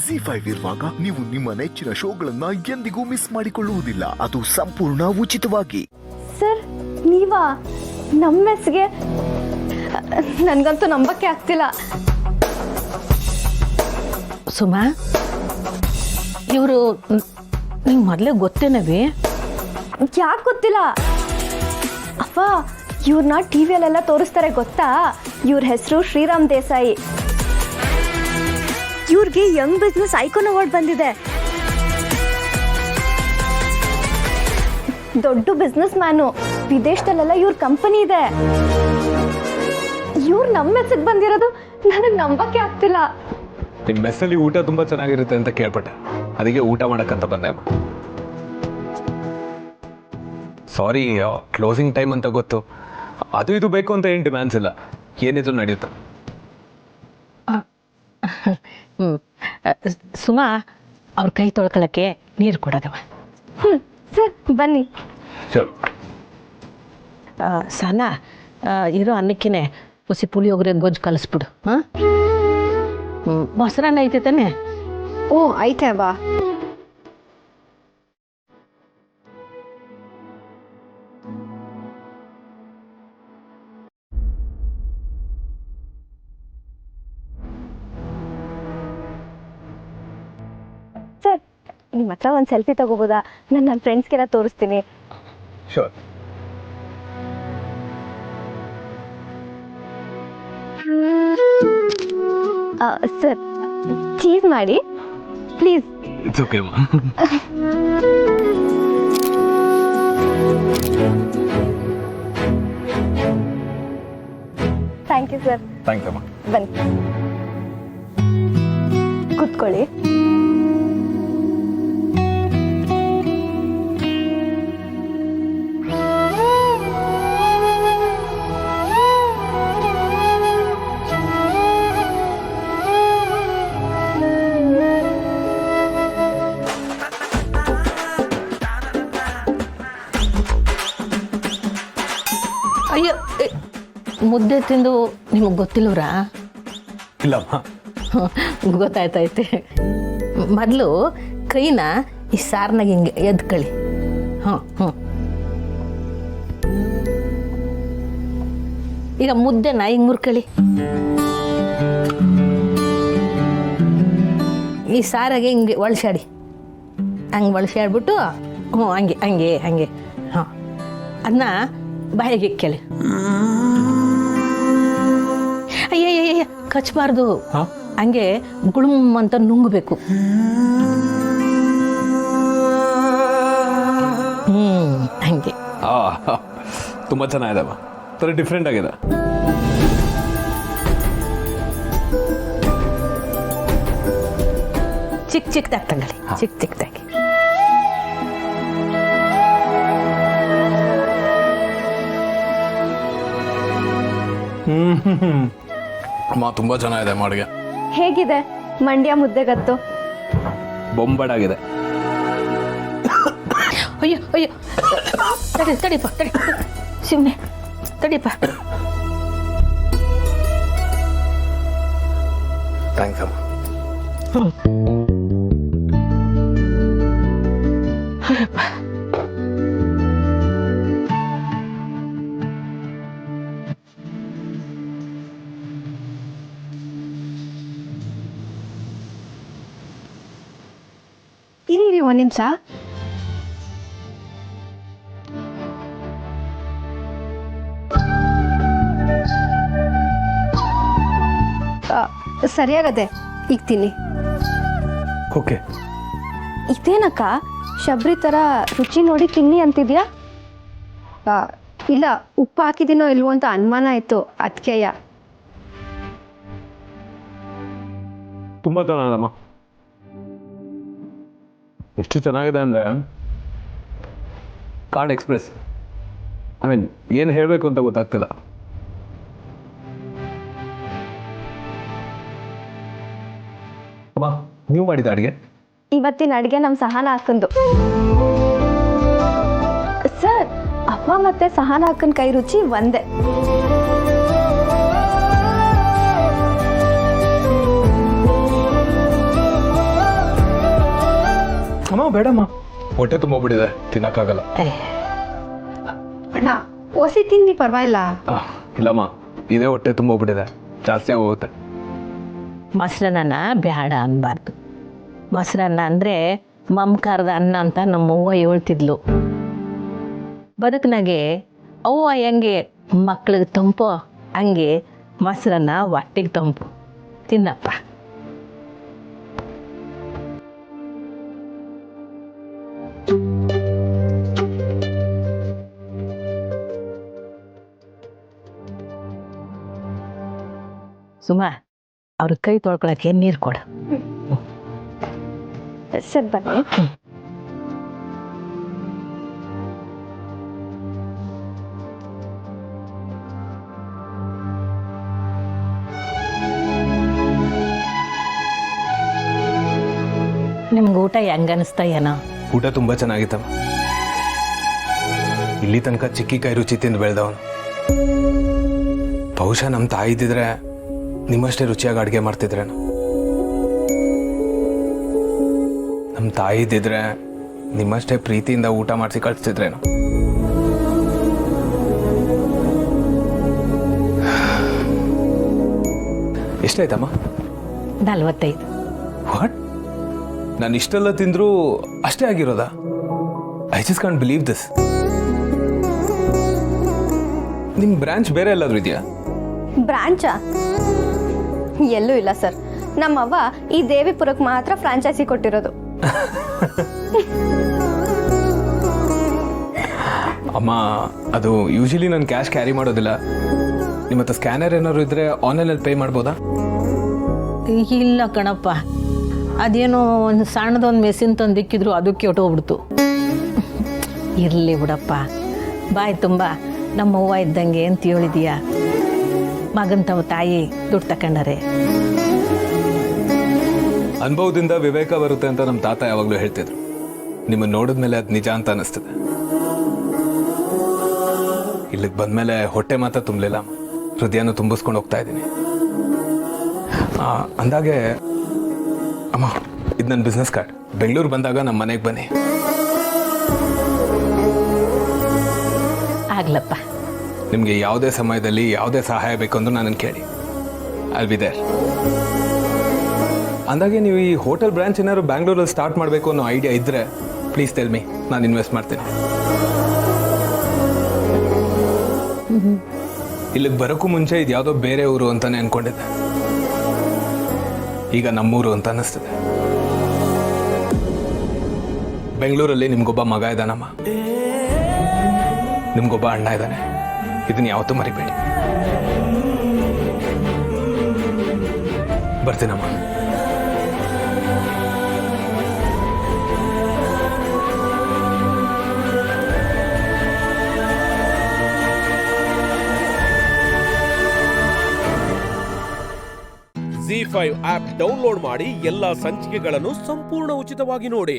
ಜಿ5 ಇರುವಾಗ ನೀವು ನಿಮ್ಮ ನೆಚ್ಚಿನ ಶೋಗಳನ್ನ ಎಂದಿಗೂ ಮಿಸ್ ಮಾಡಿಕೊಳ್ಳುವುದಿಲ್ಲ. ಅದು ಸಂಪೂರ್ಣ ಉಚಿತವಾಗಿ. ಸರ್ ನೀವಾ ನಮ್ಮ ಮೆಸ್ಗೆ? ನನಗಂತೂ ನಂಬಕ್ಕೆ ಆಗ್ತಿಲ್ಲ. ಸುಮಾ, ಇವರು ನಿಂಗೆ ಮೊದಲೇ ಗೊತ್ತೇನವಿ? ಯಾಕೆ ಗೊತ್ತಿಲ್ಲ ಅಪ್ಪ? ಇವ್ರನ್ನ ಟಿವಿಯಲ್ಲೆಲ್ಲ ತೋರಿಸ್ತಾರೆ ಗೊತ್ತಾ? ಇವ್ರ ಹೆಸರು ಶ್ರೀರಾಮ್ ದೇಸಾಯಿ. ಇವ್ರಿಗೆ ಯಂಗ್ ಬಿಸ್ನೆಸ್ ಐಕಾನ್ ಅವಾರ್ಡ್ ಬಂದಿದೆ. ದೊಡ್ಡ ಬಿಸ್ನೆಸ್ ಮ್ಯಾನು. ವಿದೇಶದಲ್ಲೆಲ್ಲ ಇವ್ರ ಕಂಪನಿ ಇದೆ. ಇವ್ರು ನಮ್ಮ ಮೆಸ್ಸಿಗೆ ಬಂದಿರೋದು ನನಗೆ ನಂಬಕ್ಕೆ ಆಗ್ತಿಲ್ಲ. ನಿಮ್ಮ ಮೆಸ್ಸಲ್ಲಿ ಊಟ ತುಂಬ ಚೆನ್ನಾಗಿರುತ್ತೆ ಅಂತ ಕೇಳ್ಪಟ್ಟೆ, ಅದಕ್ಕೆ ಊಟ ಮಾಡೋಕ್ಕಂತ ಬಂದೆ. ಸಾರಿ, ಕ್ಲೋಸಿಂಗ್ ಟೈಮ್ ಅಂತ ಗೊತ್ತು. ಅದು ಇದು ಬೇಕು ಅಂತ ಏನು ಡಿಮ್ಯಾಂಡ್ಸ್ ಇಲ್ಲ, ಏನಿದ್ರು ನಡೆಯುತ್ತೆ. ಸುಮಾ, ಅವ್ರ ಕೈ ತೊಳ್ಕೊಳ್ಳೋಕ್ಕೆ ನೀರು ಕೊಡೋದವ. ಸರ್ ಬನ್ನಿ. ಸರ್ ಸನ ಇರೋ ಅನ್ನಕ್ಕೇ ಹುಸಿ ಪುಳಿಯೋಗರೆ ಗೊಜ್ಜು ಕಲಿಸ್ಬಿಡು. ಹಾಂ, ಮೊಸರನ್ನ ಐತೆ ತಾನೆ? ಓ ಐತೆ ಬಾ. ಸರ್ ನಿಮ್ಮ ಹತ್ರ ಒಂದು ಸೆಲ್ಫಿ ತಗೋಬೋದಾ? ನನ್ನ ಫ್ರೆಂಡ್ಸ್ಗೆಲ್ಲ ತೋರಿಸ್ತೀನಿ. ಶೋರ್. ಸರ್ ಚೀಸ್ ಮಾಡಿ ಪ್ಲೀಸ್. ಇಟ್ಸ್ ಓಕೆ ಮಾ. Thank you sir. ಥ್ಯಾಂಕ್ಸ್ ಅಮ್ಮ. ಬನ್ನಿ ಕೂತ್ಕೊಳ್ಳಿ. ಅಯ್ಯೋ, ಮುದ್ದೆ ತಿಂದು ನಿಮಗೆ ಗೊತ್ತಿಲ್ಲವ್ರಾ? ಇಲ್ಲಮ್ಮ. ಗೊತ್ತಾಯ್ತೈತೆ. ಮೊದಲು ಕೈನ ಈ ಸಾರ್ನಾಗ ಹಿಂಗೆ ಎದ್ಕೊಳ್ಳಿ. ಹ್ಞೂ ಈಗ ಮುದ್ದೆನ ಹಿಂಗೆ ಮುರ್ಕೊಳ್ಳಿ. ಈ ಸಾರಾಗೆ ಹಿಂಗೆ ಒಳಸಾಡಿ, ಹಂಗೆ ಒಳಸಾಡ್ಬಿಟ್ಟು ಹಂಗೆ ಹಂಗೆ ಹಂಗೆ ಅದನ್ನ ಬಾಯಿಗೆ ಇಕ್ಕಳಿ. ಅಯ್ಯಯ್ಯ ಕಚ್ಚಬಾರ್ದು, ಹಂಗೆ ಗುಳುಮ್ ಅಂತ ನುಂಗಬೇಕು. ಹಂಗೆ. ತುಂಬ ಚೆನ್ನಾಗಿದೆಮ್ಮ, ಥರ ಡಿಫ್ರೆಂಟ್ ಆಗಿದೆ. ಚಿಕ್ಕ ಚಿಕ್ಕದಾಗಿ ತಗೊಳ್ಳಿ, ಚಿಕ್ಕ ಚಿಕ್ಕದಾಗಿ. ಅಮ್ಮ ತುಂಬ ಚೆನ್ನಾಗಿದೆ ಅಡುಗೆ. ಹೇಗಿದೆ ಮಂಡ್ಯ ಮುದ್ದೆಗತ್ತು? ಬೊಂಬಾಡಾಗಿದೆ. ಅಯ್ಯೋ ಅಯ್ಯೋ, ತಡಿಪ್ಪ ತಡಿ, ಶಿವನೆ ತಡಿಪ್ಪ. ಥ್ಯಾಂಕ್ಸ್ ಅಮ್ಮ. ಇರಿ ಒಂದು ನಿಮಿಷ. ಸರಿಯಾಗದೆ, ಈಗ ತಿನ್ನಿ. ಓಕೆ. ಇದೇನಕ್ಕ ಶಬರಿ ಥರ ರುಚಿ ನೋಡಿ ತಿನ್ನಿ ಅಂತಿದ್ಯಾ? ಇಲ್ಲ, ಉಪ್ಪು ಹಾಕಿದ್ದೀನೋ ಇಲ್ವೋ ಅಂತ ಅನುಮಾನ ಆಯಿತು, ಅದಕ್ಕೆಯ. ತುಂಬ ಚೆನ್ನಾಗದಮ್ಮ. ಎಷ್ಟು ಚೆನ್ನಾಗಿದೆ ಅಂದರೆ ಕಾರ್ಡ್ ಎಕ್ಸ್ಪ್ರೆಸ್. ಐ ಮೀನ್ ಏನು ಹೇಳಬೇಕು ಅಂತ ಗೊತ್ತಾಗ್ತಿಲ್ಲ. ಅಮ್ಮ, ನೀವು ಮಾಡಿದ ಅಡುಗೆ? ಇವತ್ತಿನ ಅಡುಗೆ ನಮ್ಮ ಸಹನ ಹಾಕಂದು. ಸರ್, ಅಮ್ಮ ಮತ್ತೆ ಸಹನ ಹಾಕನ್ ಕೈ ರುಚಿ ಒಂದೇ. ಬೇಡಮ್ಮ, ಹೊಟ್ಟೆ ತುಂಬೋಗ್ಬಿಟ್ಟಿದೆ, ತಿನ್ನಕ್ಕಾಗಲ್ಲ. ಅಣ್ಣ ಒಸಿ ತಿನ್ನಿ ಪರವಾಗಿಲ್ಲ. ಇಲ್ಲಮ್ಮ, ಇದೇ ಹೊಟ್ಟೆ ತುಂಬೋಗ್ಬಿಟ್ಟಿದೆ, ಜಾಸ್ತಿ ಆಗೋಗುತ್ತೆ. ಮೊಸರನ್ನ ಬೇಡ ಅನ್ಬಾರ್ದು. ಮೊಸರನ್ನ ಅಂದರೆ ಮಮಕಾರದ ಅನ್ನ ಅಂತ ನಮ್ಮವ್ವ ಹೇಳ್ತಿದ್ಲು. ಬದುಕಿನಾಗೆ ಅವ್ವ ಹೆಂಗೆ ಮಕ್ಳಿಗೆ ತಂಪು ಹಂಗೆ ಮೊಸರನ್ನ ಹೊಟ್ಟೆಗೆ ತಂಪು. ತಿನ್ನಪ್ಪ. ಸುಮಾ, ಅವ್ರ ಕೈ ತೊಳ್ಕೊಳಕ್ಕೆ ನೀರು ಕೊಡು. ಸರಿ ಬನ್ನಿ. ನಿಮ್ಗೆ ಊಟ ಹೆಂಗ ಅನಿಸ್ತಾ ಏನೋ? ಊಟ ತುಂಬ ಚೆನ್ನಾಗಿತ್ತಮ್ಮ. ಇಲ್ಲಿ ತನಕ ಚಿಕ್ಕಿಕಾಯಿ ರುಚಿ ತಿಂದು ಬೆಳೆದವನು. ಬಹುಶಃ ನಮ್ಮ ತಾಯಿ ಇದ್ದಿದ್ರೆ ನಿಮ್ಮಷ್ಟೇ ರುಚಿಯಾಗಿ ಅಡುಗೆ ಮಾಡ್ತಿದ್ರೇನು. ನಮ್ಮ ತಾಯಿ ಇದ್ದಿದ್ರೆ ನಿಮ್ಮಷ್ಟೇ ಪ್ರೀತಿಯಿಂದ ಊಟ ಮಾಡಿಸಿ ಕಳಿಸ್ತಿದ್ರೇನು. ಎಷ್ಟಾಯ್ತಮ್ಮ? 45. ವಾಟ್? ನಾನು ಇಷ್ಟೆಲ್ಲ ತಿಂದರೂ ಅಷ್ಟೇ ಆಗಿರೋದಾ? I just can't believe this. ನಿಮ್ಮ ಬ್ರಾಂಚ್ ಬೇರೆ ಎಲ್ಲಾದ್ರೂ ಇದೆಯಾ? ಬ್ರಾಂಚಾ? ಎಲ್ಲೂ ಇಲ್ಲ ಸರ್. ನಮ್ಮವ್ವ ಈ ದೇವಿಪುರಕ್ಕೆ ಮಾತ್ರ ಫ್ರಾಂಚೈಸಿ ಕೊಟ್ಟಿರೋದು. ಅಮ್ಮ, ಅದು ಯೂಶಲಿ ನಾನು ಕ್ಯಾಶ್ ಕ್ಯಾರಿ ಮಾಡೋದಿಲ್ಲ. ನಿಮ್ಮ ಹತ್ರ ಸ್ಕ್ಯಾನರ್ ಏನಾದ್ರು ಇದ್ರೆ ಆನ್ಲೈನಲ್ಲಿ ಪೇ ಮಾಡ್ಬೋದಾ? ಇಲ್ಲ ಕಣಪ್ಪ, ಅದೇನೋ ಒಂದು ಸಣ್ಣದೊಂದು ಮೆಸಿನ್ ತಂದಿಕ್ಕಿದ್ರು ಅದು ಕೆಟ್ಟೋಗ್ಬಿಡ್ತು. ಇರಲಿ ಬಿಡಪ್ಪ, ಬಾಯ್ ತುಂಬ ನಮ್ಮವ್ವ ಇದ್ದಂಗೆ ಅಂತ ಹೇಳಿದೀಯ. ಮಗನ್ ತವ ತಾಯಿ ದುಡ್ಡು ತಕೊಂಡರೆ ಅನುಭವದಿಂದ ವಿವೇಕ ಬರುತ್ತೆ ಅಂತ ನಮ್ಮ ತಾತ ಯಾವಾಗಲೂ ಹೇಳ್ತಿದ್ರು. ನಿಮ್ಮನ್ನು ನೋಡಿದ್ಮೇಲೆ ಅದು ನಿಜ ಅಂತ ಅನಿಸ್ತದೆ. ಇಲ್ಲಿಗೆ ಬಂದಮೇಲೆ ಹೊಟ್ಟೆ ಮಾತ್ರ ತುಂಬಲಿಲ್ಲ, ಹೃದಯನೂ ತುಂಬಿಸ್ಕೊಂಡು ಹೋಗ್ತಾ ಇದ್ದೀನಿ. ಅಂದಾಗೆ ಅಮ್ಮ, ಇದು ನನ್ನ ಬಿಸ್ನೆಸ್ ಕಾರ್ಡ್. ಬೆಂಗಳೂರು ಬಂದಾಗ ನಮ್ಮ ಮನೆಗೆ ಬನ್ನಿ. ಆಗ್ಲಪ್ಪ. ನಿಮಗೆ ಯಾವುದೇ ಸಮಯದಲ್ಲಿ ಯಾವುದೇ ಸಹಾಯ ಬೇಕು ಅಂದ್ರೂ ನನ್ನನ್ನು ಕೇಳಿ. I'll be there. ಅಂದಾಗೆ ನೀವು ಈ ಹೋಟೆಲ್ ಬ್ರಾಂಚ್ ಏನಾದ್ರು ಬ್ಯಾಂಗ್ಳೂರಲ್ಲಿ ಸ್ಟಾರ್ಟ್ ಮಾಡಬೇಕು ಅನ್ನೋ ಐಡಿಯಾ ಇದ್ದರೆ ಪ್ಲೀಸ್ ಟೆಲ್ ಮೀ, ನಾನು ಇನ್ವೆಸ್ಟ್ ಮಾಡ್ತೀನಿ. ಇಲ್ಲಿಗೆ ಬರೋಕ್ಕೂ ಮುಂಚೆ ಇದು ಯಾವುದೋ ಬೇರೆ ಊರು ಅಂತಾನೆ ಅನ್ಕೊಂಡಿದ್ದೆ. ಈಗ ನಮ್ಮೂರು ಅಂತ ಅನ್ನಿಸ್ತದೆ. ಬೆಂಗಳೂರಲ್ಲಿ ನಿಮ್ಗೊಬ್ಬ ಮಗ ಇದ್ದಾನಮ್ಮ, ನಿಮ್ಗೊಬ್ಬ ಅಣ್ಣ ಇದ್ದಾನೆ. ಇದನ್ನ ಯಾವತ್ತೂ ಮರಿಬೇಡಿ. ಬರ್ತೀನಮ್ಮ. ZEE5 ಆಪ್ ಡೌನ್ಲೋಡ್ ಮಾಡಿ ಎಲ್ಲಾ ಸಂಚಿಕೆಗಳನ್ನು ಸಂಪೂರ್ಣ ಉಚಿತವಾಗಿ ನೋಡಿ.